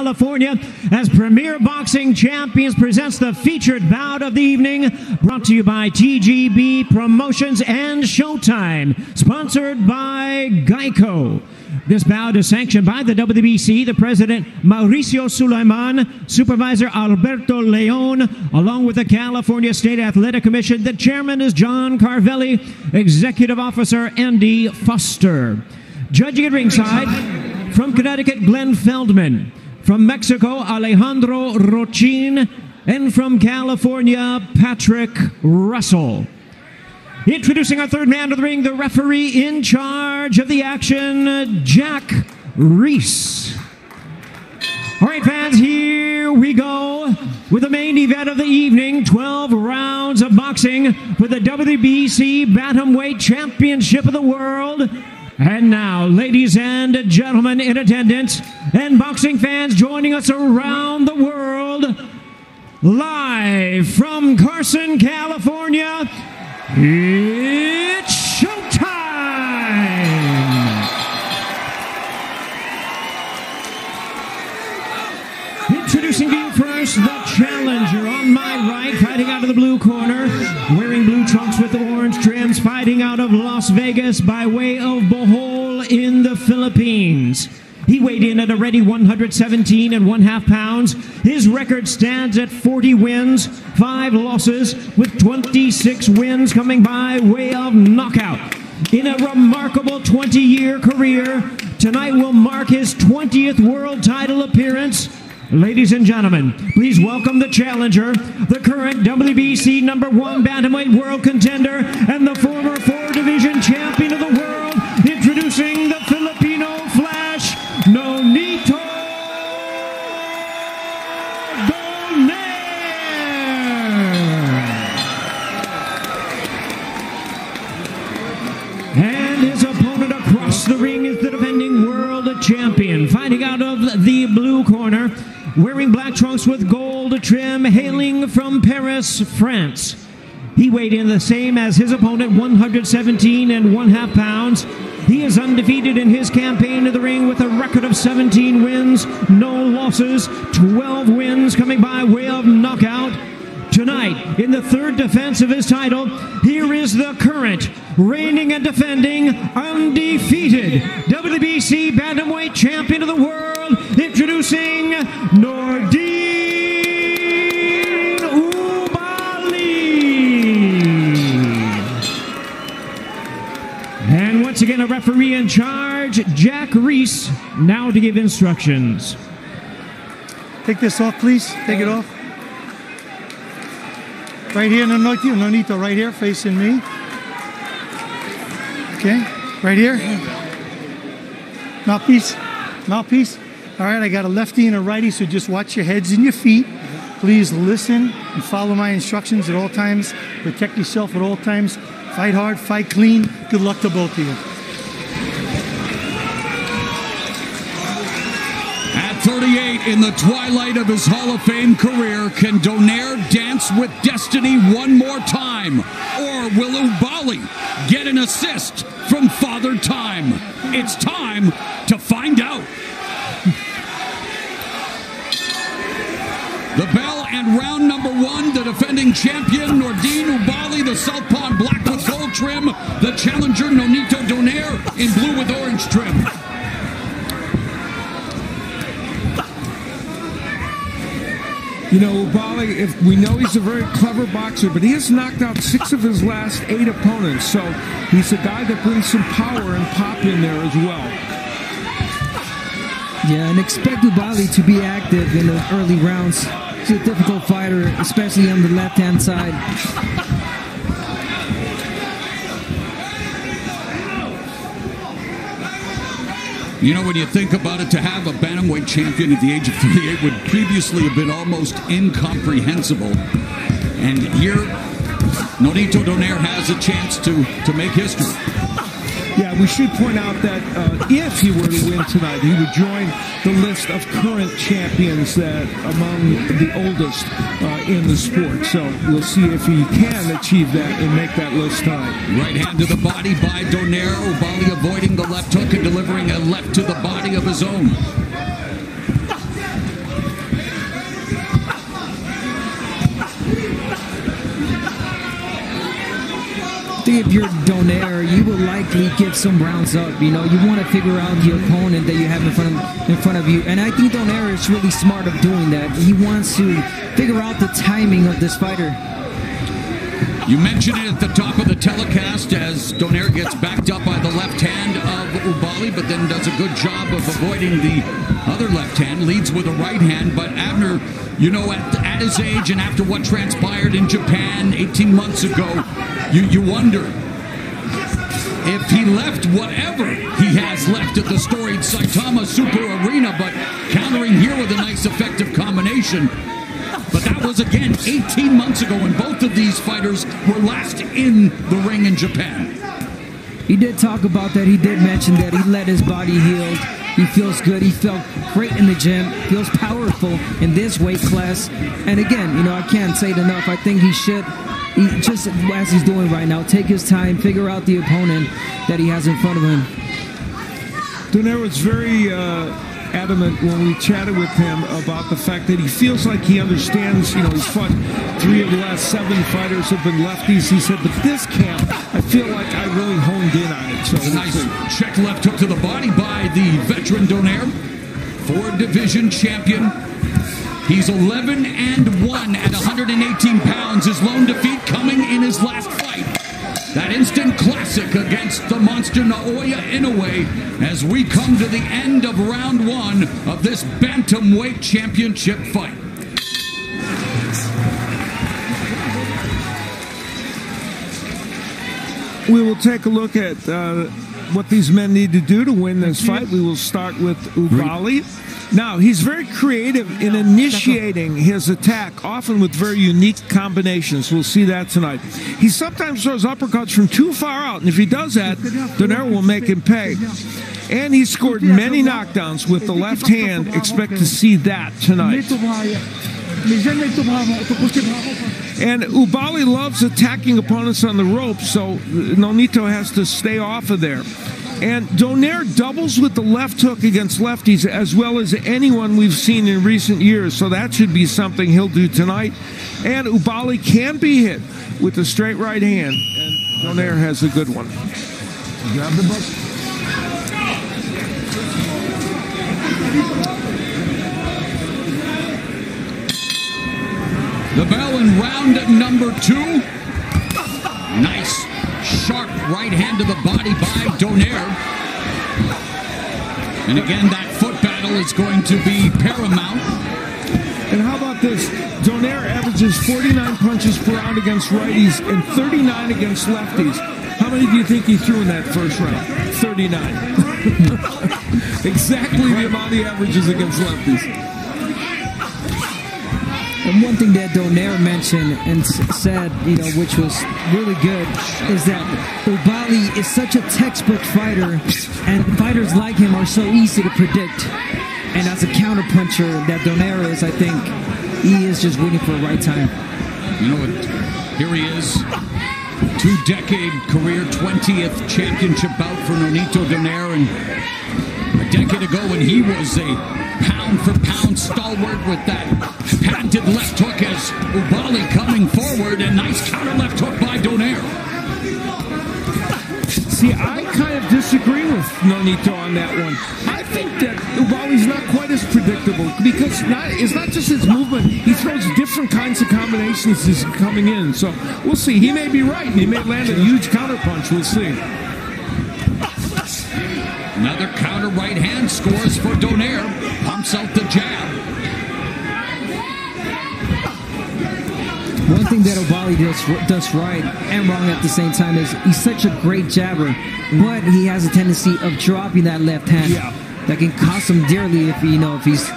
California, as Premier Boxing Champions presents the featured bout of the evening, brought to you by TGB Promotions and Showtime, sponsored by Geico. This bout is sanctioned by the WBC, the president Mauricio Sulaiman, supervisor Alberto Leon, along with the California State Athletic Commission. The chairman is John Carvelli, executive officer Andy Foster. Judging at ringside, from Connecticut, Glenn Feldman. From Mexico, Alejandro Rochin, and from California, Patrick Russell. Introducing our third man to the ring, the referee in charge of the action, Jack Reese. All right, fans, here we go with the main event of the evening, 12 rounds of boxing for the WBC Bantamweight Championship of the World. And now, ladies and gentlemen in attendance, and boxing fans joining us around the world, live from Carson, California, it's showtime! Introducing to you first, the challenger on my right, fighting out of the blue corner, wearing blue trunks with the orange trims, fighting out of Las Vegas by way of Bohol in the Philippines. He weighed in at a ready 117 1/2 pounds. His record stands at 40 wins, 5 losses, with 26 wins coming by way of knockout. In a remarkable 20-year career, tonight will mark his 20th world title appearance. Ladies and gentlemen, please welcome the challenger, the current WBC #1 Bantamweight world contender, and the former 4-division champion of the world, introducing the Filipino Flash, Nonito Donaire! And his opponent across the ring is the defending world champion, fighting out of the blue corner, wearing black trunks with gold trim, hailing from Paris, France. He weighed in the same as his opponent, 117 1/2 pounds. He is undefeated in his campaign in the ring with a record of 17 wins, no losses, 12 wins coming by way of knockout. Tonight, in the third defense of his title, here is the current, reigning and defending, undefeated WBC Bantamweight Champion of the World, introducing Nordine oubaali. And once again, a referee in charge, Jack Reese, now to give instructions. Take this off, please. Take it off. Right here, Nonito, right here, facing me. Okay, right here. Mouthpiece, mouthpiece. All right, I got a lefty and a righty, so just watch your heads and your feet. Please listen and follow my instructions at all times. Protect yourself at all times. Fight hard, fight clean. Good luck to both of you. At 38, in the twilight of his Hall of Fame career, can Donaire dance with destiny one more time? Or will oubaali get an assist from Father Time? It's time to find out. The bell and round #1, the defending champion, Nordine oubaali, the southpaw in black with gold trim, the challenger, Nonito Donaire, in blue with orange trim. You know, oubaali, if we know he's a very clever boxer, but he has knocked out 6 of his last 8 opponents, so he's a guy that brings some power and pop in there as well. Yeah, and expect oubaali to be active in the early rounds. He's a difficult fighter, especially on the left-hand side. You know, when you think about it, to have a bantamweight champion at the age of 38 would previously have been almost incomprehensible. And here, Nonito Donaire has a chance to make history. Yeah, we should point out that if he were to win tonight, he would join the list of current champions that among the oldest in the sport. So we'll see if he can achieve that and make that list tonight. Right hand to the body by Donaire. oubaali avoiding the left hook and delivering a left to the body of his own. especially if you're Donaire, you will likely give some rounds up. You know, you want to figure out the opponent that you have in front of you. And I think Donaire is really smart of doing that. He wants to figure out the timing of this fighter. You mentioned it at the top of the telecast as Donaire gets backed up by the left hand of oubaali, but then does a good job of avoiding the other left hand, leads with a right hand. But Abner, you know, at his age and after what transpired in Japan 18 months ago, you wonder if he left whatever he has left at the storied Saitama Super Arena, but countering here with a nice effective combination. But that was, again, 18 months ago, and both of these fighters were last in the ring in Japan. He did talk about that. He did mention that he let his body heal. He feels good. He felt great in the gym. Feels powerful in this weight class. And again, you know, I can't say it enough. I think he should, just as he's doing right now, take his time, figure out the opponent that he has in front of him. Donaire was very adamant when we chatted with him about the fact that he feels like he understands, you know, he's fought 3 of the last 7 fighters have been lefties. He said, but this camp, I feel like I really honed in on it. So it's a nice check left hook to the body by the veteran Donaire, 4-division champion. He's 11-1 at 118 pounds. His lone defeat coming in his last fight. That instant classic against the monster Naoya Inoue as we come to the end of round 1 of this bantamweight championship fight. We will take a look at what these men need to do to win this fight. We will start with oubaali. Now, he's very creative in initiating his attack, often with very unique combinations. We'll see that tonight. He sometimes throws uppercuts from too far out, and if he does that, Donaire will make him pay. And he scored many knockdowns with the left hand. Expect to see that tonight. And oubaali loves attacking opponents on the ropes, so Nonito has to stay off of there. And Donaire doubles with the left hook against lefties as well as anyone we've seen in recent years, so that should be something he'll do tonight. And oubaali can be hit with the straight right hand, and Donaire has a good one. Grab the book. The bell in round number 2. Nice, sharp right hand to the body by Donaire. And again, that foot battle is going to be paramount. And how about this? Donaire averages 49 punches per round against righties and 39 against lefties. How many do you think he threw in that first round? 39. Exactly the amount he averages against lefties. And one thing that Donaire mentioned and said, you know, which was really good, is that oubaali is such a textbook fighter, and fighters like him are so easy to predict. And as a counterpuncher that Donaire is, I think he is just waiting for the right time. You know what? Here he is. 2-decade career, 20th championship bout for Nonito Donaire. And a decade ago when he was a pound-for-pound stalwart with that patented left hook as oubaali coming forward, and nice counter left hook by Donaire. See, I kind of disagree with Nonito on that one. I think that oubaali's not quite as predictable because it's not just his movement. He throws different kinds of combinations as he's coming in. So we'll see. He may be right. He may land a huge counter punch. We'll see. Another counter right hand scores for Donaire. Pumps out the jab. One thing that oubaali does right and wrong at the same time is he's such a great jabber, but he has a tendency of dropping that left hand. Yeah. That can cost him dearly if if he's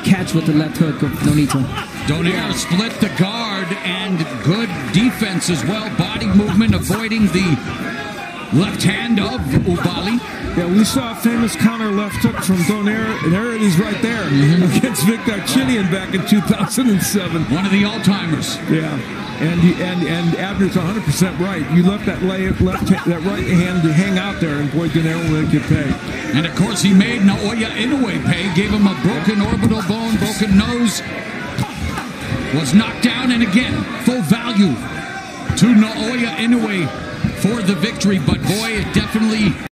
catch with the left hook of Nonito. Donaire split the guard and good defense as well. Body movement, avoiding the left hand of oubaali. Yeah, we saw a famous counter left hook from Donaire, and there it is right there against Victor Chinian back in 2007. One of the all-timers. Yeah, and Abner's 100% right. You left that that right hand to hang out there, and boy, Donaire will make you pay. And of course, he made Naoya Inoue pay. Gave him a broken orbital bone, broken nose. Was knocked down, and again, full value to Naoya Inoue for the victory. But boy, it definitely